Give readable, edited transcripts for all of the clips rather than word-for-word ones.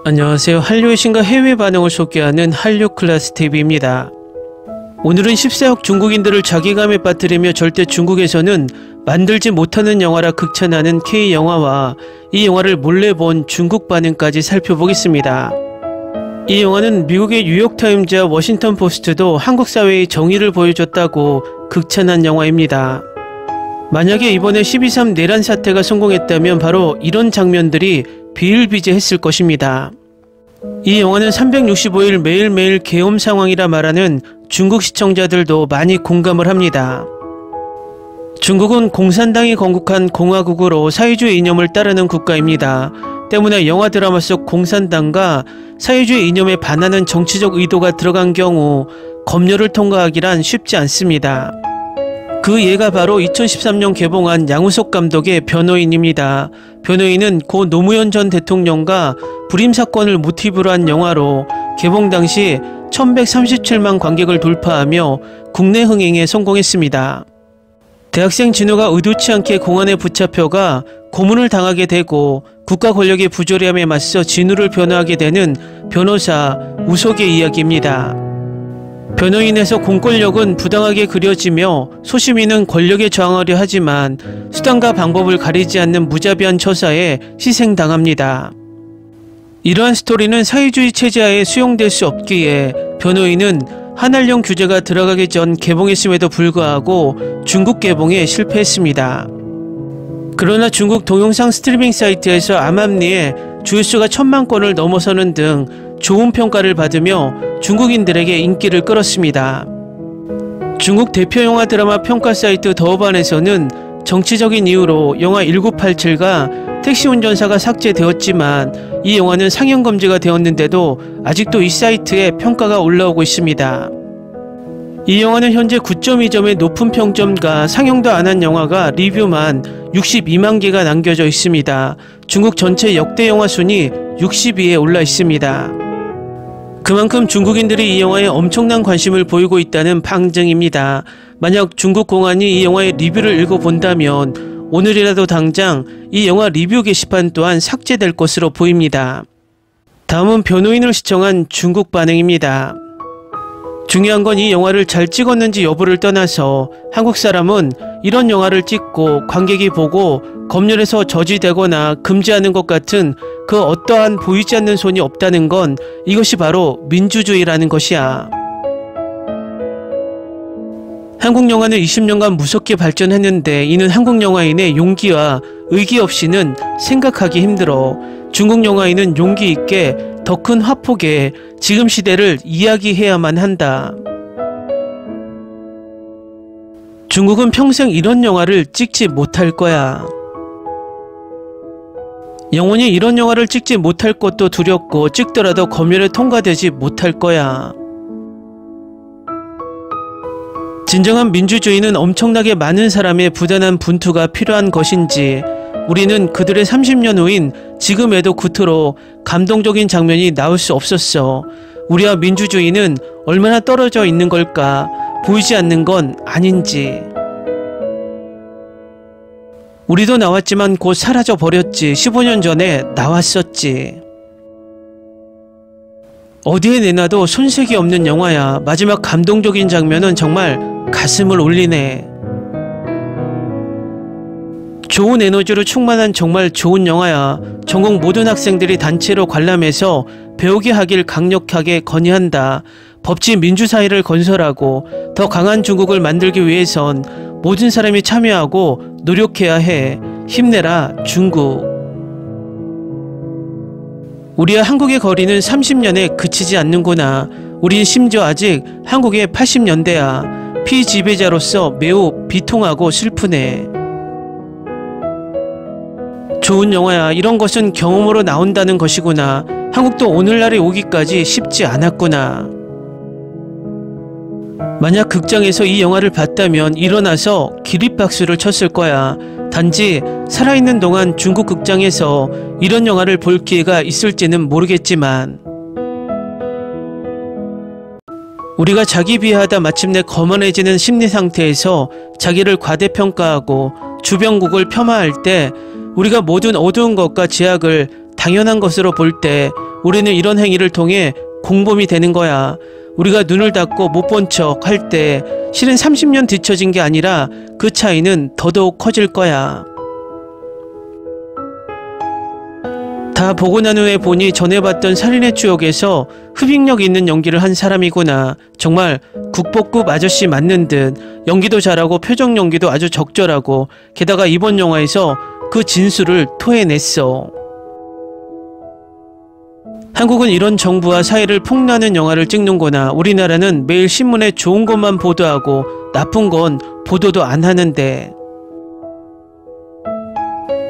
안녕하세요. 한류의 신과 해외 반응을 소개하는 한류클래스TV입니다. 오늘은 14억 중국인들을 자괴감에 빠뜨리며 절대 중국에서는 만들지 못하는 영화라 극찬하는 K영화와 이 영화를 몰래 본 중국 반응까지 살펴보겠습니다. 이 영화는 미국의 뉴욕타임즈와 워싱턴포스트도 한국 사회의 정의를 보여줬다고 극찬한 영화입니다. 만약에 이번에 12.3 내란 사태가 성공했다면 바로 이런 장면들이 비일비재했을 것입니다. 이 영화는 365일 매일매일 계엄 상황이라 말하는 중국 시청자들도 많이 공감을 합니다. 중국은 공산당이 건국한 공화국으로 사회주의 이념을 따르는 국가입니다. 때문에 영화 드라마 속 공산당과 사회주의 이념에 반하는 정치적 의도가 들어간 경우 검열을 통과하기란 쉽지 않습니다. 그 예가 바로 2013년 개봉한 양우석 감독의 변호인입니다. 변호인은 고 노무현 전 대통령과 불임 사건을 모티브로 한 영화로 개봉 당시 1137만 관객을 돌파하며 국내 흥행에 성공했습니다. 대학생 진우가 의도치 않게 공안에 붙잡혀가 고문을 당하게 되고 국가 권력의 부조리함에 맞서 진우를 변호하게 되는 변호사 우석의 이야기입니다. 변호인에서 공권력은 부당하게 그려지며 소시민은 권력에 저항하려 하지만 수단과 방법을 가리지 않는 무자비한 처사에 희생당합니다. 이러한 스토리는 사회주의 체제하에 수용될 수 없기에 변호인은 한한령 규제가 들어가기 전 개봉했음에도 불구하고 중국 개봉에 실패했습니다. 그러나 중국 동영상 스트리밍 사이트에서 암암리에 조회수가 1000만 건을 넘어서는 등 좋은 평가를 받으며 중국인들에게 인기를 끌었습니다. 중국 대표 영화 드라마 평가 사이트 더우반에서는 정치적인 이유로 영화 1987가 택시 운전사가 삭제되었지만 이 영화는 상영 금지가 되었는데도 아직도 이 사이트에 평가가 올라오고 있습니다. 이 영화는 현재 9.2점의 높은 평점과 상영도 안 한 영화가 리뷰만 62만 개가 남겨져 있습니다. 중국 전체 역대 영화 순위 60위에 올라 있습니다. 그만큼 중국인들이 이 영화에 엄청난 관심을 보이고 있다는 방증입니다. 만약 중국 공안이 이 영화의 리뷰를 읽어본다면 오늘이라도 당장 이 영화 리뷰 게시판 또한 삭제될 것으로 보입니다. 다음은 변호인을 시청한 중국 반응입니다. 중요한 건 이 영화를 잘 찍었는지 여부를 떠나서 한국 사람은 이런 영화를 찍고 관객이 보고 검열에서 저지되거나 금지하는 것 같은 그 어떠한 보이지 않는 손이 없다는 건 이것이 바로 민주주의라는 것이야. 한국 영화는 20년간 무섭게 발전했는데 이는 한국 영화인의 용기와 의기 없이는 생각하기 힘들어. 중국 영화인은 용기 있게 더 큰 화폭에 지금 시대를 이야기해야만 한다. 중국은 평생 이런 영화를 찍지 못할 거야. 영원히 이런 영화를 찍지 못할 것도 두렵고 찍더라도 검열에 통과되지 못할 거야. 진정한 민주주의는 엄청나게 많은 사람의 부단한 분투가 필요한 것인지 우리는 그들의 30년 후인 지금에도 그토록 감동적인 장면이 나올 수 없었어. 우리와 민주주의는 얼마나 떨어져 있는 걸까? 보이지 않는 건 아닌지. 우리도 나왔지만 곧 사라져 버렸지. 15년 전에 나왔었지. 어디에 내놔도 손색이 없는 영화야. 마지막 감동적인 장면은 정말 가슴을 울리네. 좋은 에너지로 충만한 정말 좋은 영화야. 전국 모든 학생들이 단체로 관람해서 배우게 하길 강력하게 건의한다. 법치 민주사회를 건설하고 더 강한 중국을 만들기 위해선 모든 사람이 참여하고 노력해야 해. 힘내라 중국. 우리와 한국의 거리는 30년에 그치지 않는구나. 우린 심지어 아직 한국의 80년대야. 피지배자로서 매우 비통하고 슬프네. 좋은 영화야. 이런 것은 경험으로 나온다는 것이구나. 한국도 오늘날에 오기까지 쉽지 않았구나. 만약 극장에서 이 영화를 봤다면 일어나서 기립박수를 쳤을 거야. 단지 살아있는 동안 중국 극장에서 이런 영화를 볼 기회가 있을지는 모르겠지만 우리가 자기 비하하다 마침내 거만해지는 심리 상태에서 자기를 과대평가하고 주변국을 폄하할 때 우리가 모든 어두운 것과 제약을 당연한 것으로 볼 때 우리는 이런 행위를 통해 공범이 되는 거야. 우리가 눈을 닫고 못 본 척 할 때 실은 30년 뒤처진 게 아니라 그 차이는 더더욱 커질 거야. 다 보고 난 후에 보니 전에 봤던 살인의 추억에서 흡입력 있는 연기를 한 사람이구나. 정말 국보급 아저씨 맞는 듯. 연기도 잘하고 표정 연기도 아주 적절하고 게다가 이번 영화에서 그 진술을 토해냈어. 한국은 이런 정부와 사회를 폭로하는 영화를 찍는구나. 우리나라는 매일 신문에 좋은 것만 보도하고 나쁜 건 보도도 안 하는데.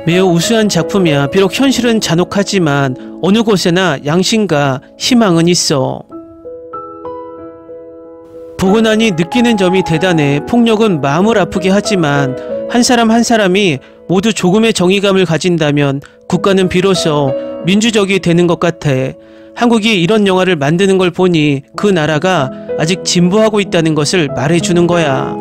매우 우수한 작품이야. 비록 현실은 잔혹하지만 어느 곳에나 양심과 희망은 있어. 보고 나니 느끼는 점이 대단해. 폭력은 마음을 아프게 하지만 한 사람 한 사람이 모두 조금의 정의감을 가진다면 국가는 비로소 민주적이 되는 것 같아. 한국이 이런 영화를 만드는 걸 보니 그 나라가 아직 진보하고 있다는 것을 말해주는 거야.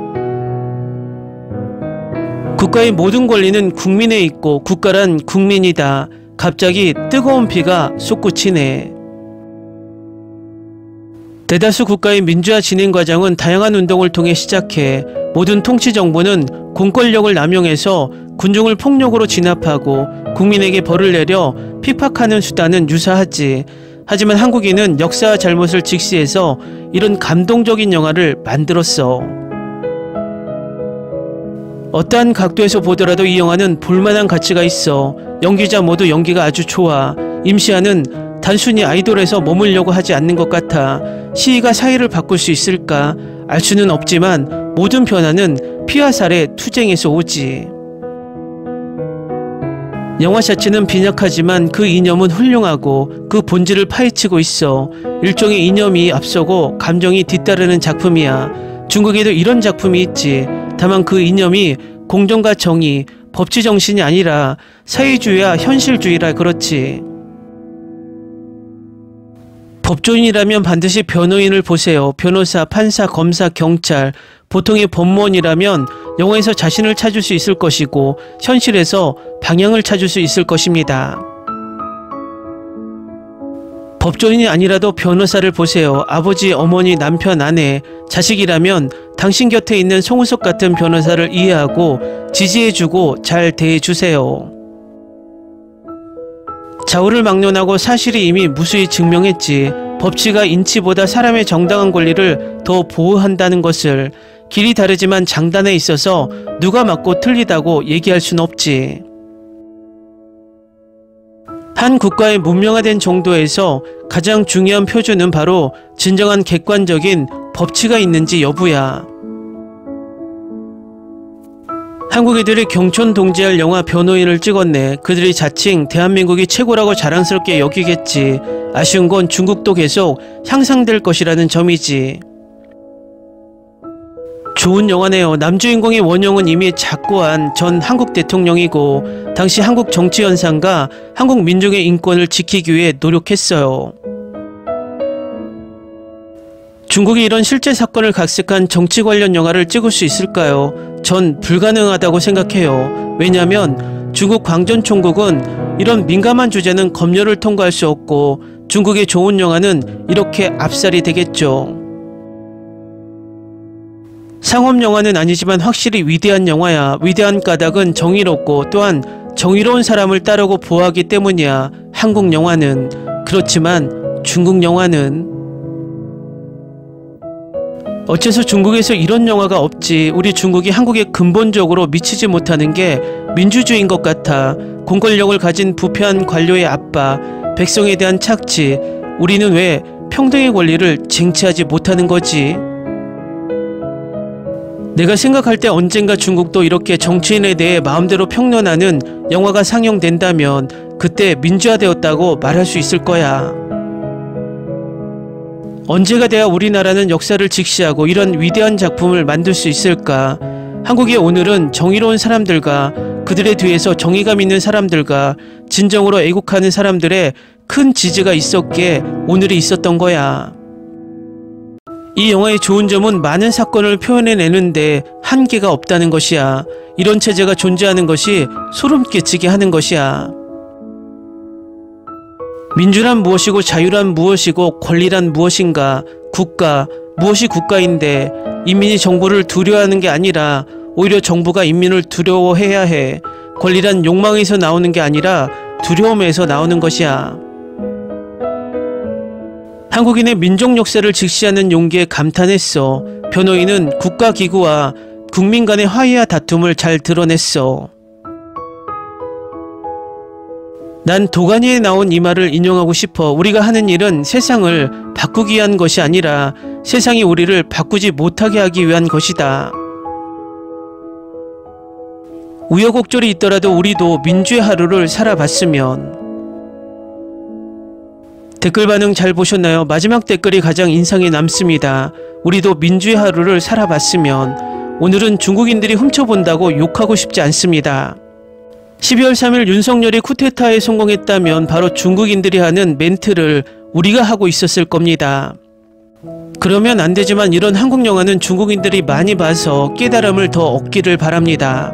국가의 모든 권리는 국민에 있고 국가란 국민이다. 갑자기 뜨거운 피가 솟구치네. 대다수 국가의 민주화 진행 과정은 다양한 운동을 통해 시작해 모든 통치 정부는 공권력을 남용해서 군중을 폭력으로 진압하고 국민에게 벌을 내려 핍박하는 수단은 유사하지. 하지만 한국인은 역사와 잘못을 직시해서 이런 감동적인 영화를 만들었어. 어떠한 각도에서 보더라도 이 영화는 볼만한 가치가 있어. 연기자 모두 연기가 아주 좋아. 임시완은 단순히 아이돌에서 머물려고 하지 않는 것 같아. 시위가 사회를 바꿀 수 있을까? 알 수는 없지만 모든 변화는 피와 살의 투쟁에서 오지. 영화 자체는 빈약하지만 그 이념은 훌륭하고 그 본질을 파헤치고 있어. 일종의 이념이 앞서고 감정이 뒤따르는 작품이야. 중국에도 이런 작품이 있지. 다만 그 이념이 공정과 정의, 법치 정신이 아니라 사회주의와 현실주의라 그렇지. 법조인이라면 반드시 변호인을 보세요. 변호사, 판사, 검사, 경찰. 보통의 법무원이라면 영화에서 자신을 찾을 수 있을 것이고 현실에서 방향을 찾을 수 있을 것입니다. 법조인이 아니라도 변호사를 보세요. 아버지, 어머니, 남편, 아내, 자식이라면 당신 곁에 있는 송우석 같은 변호사를 이해하고 지지해주고 잘 대해주세요. 좌우를 막론하고 사실이 이미 무수히 증명했지. 법치가 인치보다 사람의 정당한 권리를 더 보호한다는 것을. 길이 다르지만 장단에 있어서 누가 맞고 틀리다고 얘기할 순 없지. 한 국가의 문명화된 정도에서 가장 중요한 표준은 바로 진정한 객관적인 법치가 있는지 여부야. 한국 애들이 경촌 동지할 영화 변호인을 찍었네. 그들이 자칭 대한민국이 최고라고 자랑스럽게 여기겠지. 아쉬운 건 중국도 계속 향상될 것이라는 점이지. 좋은 영화네요. 남주인공의 원형은 이미 작고한 전 한국 대통령이고 당시 한국 정치 현상과 한국 민족의 인권을 지키기 위해 노력했어요. 중국이 이런 실제 사건을 각색한 정치 관련 영화를 찍을 수 있을까요? 전 불가능하다고 생각해요. 왜냐하면 중국 광전총국은 이런 민감한 주제는 검열을 통과할 수 없고 중국의 좋은 영화는 이렇게 압살이 되겠죠. 상업영화는 아니지만 확실히 위대한 영화야. 위대한 까닭은 정의롭고 또한 정의로운 사람을 따르고 보호하기 때문이야. 한국 영화는. 그렇지만 중국 영화는. 어째서 중국에서 이런 영화가 없지. 우리 중국이 한국에 근본적으로 미치지 못하는 게 민주주의인 것 같아. 공권력을 가진 부패한 관료의 압박, 백성에 대한 착취. 우리는 왜 평등의 권리를 쟁취하지 못하는 거지? 내가 생각할 때 언젠가 중국도 이렇게 정치인에 대해 마음대로 평론하는 영화가 상영된다면 그때 민주화되었다고 말할 수 있을 거야. 언제가 돼야 우리나라는 역사를 직시하고 이런 위대한 작품을 만들 수 있을까? 한국의 오늘은 정의로운 사람들과 그들의 뒤에서 정의감 있는 사람들과 진정으로 애국하는 사람들의 큰 지지가 있었기에 오늘이 있었던 거야. 이 영화의 좋은 점은 많은 사건을 표현해내는데 한계가 없다는 것이야. 이런 체제가 존재하는 것이 소름 끼치게 하는 것이야. 민주란 무엇이고 자유란 무엇이고 권리란 무엇인가? 국가, 무엇이 국가인데 인민이 정부를 두려워하는 게 아니라 오히려 정부가 인민을 두려워해야 해. 권리란 욕망에서 나오는 게 아니라 두려움에서 나오는 것이야. 한국인의 민족 역사를 직시하는 용기에 감탄했어. 변호인은 국가기구와 국민 간의 화해와 다툼을 잘 드러냈어. 난 도가니에 나온 이 말을 인용하고 싶어. 우리가 하는 일은 세상을 바꾸기 위한 것이 아니라 세상이 우리를 바꾸지 못하게 하기 위한 것이다. 우여곡절이 있더라도 우리도 민주의 하루를 살아봤으면. 댓글 반응 잘 보셨나요? 마지막 댓글이 가장 인상에 남습니다. 우리도 민주의 하루를 살아봤으면. 오늘은 중국인들이 훔쳐본다고 욕하고 싶지 않습니다. 12월 3일 윤석열이 쿠데타에 성공했다면 바로 중국인들이 하는 멘트를 우리가 하고 있었을 겁니다. 그러면 안 되지만 이런 한국 영화는 중국인들이 많이 봐서 깨달음을 더 얻기를 바랍니다.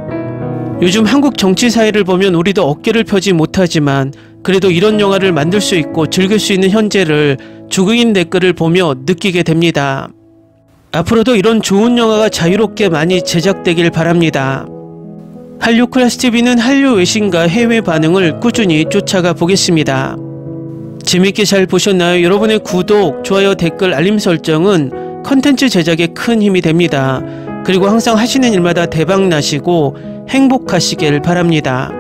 요즘 한국 정치 사회를 보면 우리도 어깨를 펴지 못하지만 그래도 이런 영화를 만들 수 있고 즐길 수 있는 현재를 중국인 댓글을 보며 느끼게 됩니다. 앞으로도 이런 좋은 영화가 자유롭게 많이 제작되길 바랍니다. 한류 클래스TV는 한류 외신과 해외 반응을 꾸준히 쫓아가 보겠습니다. 재밌게 잘 보셨나요? 여러분의 구독, 좋아요, 댓글, 알림 설정은 컨텐츠 제작에 큰 힘이 됩니다. 그리고 항상 하시는 일마다 대박 나시고 행복하시길 바랍니다.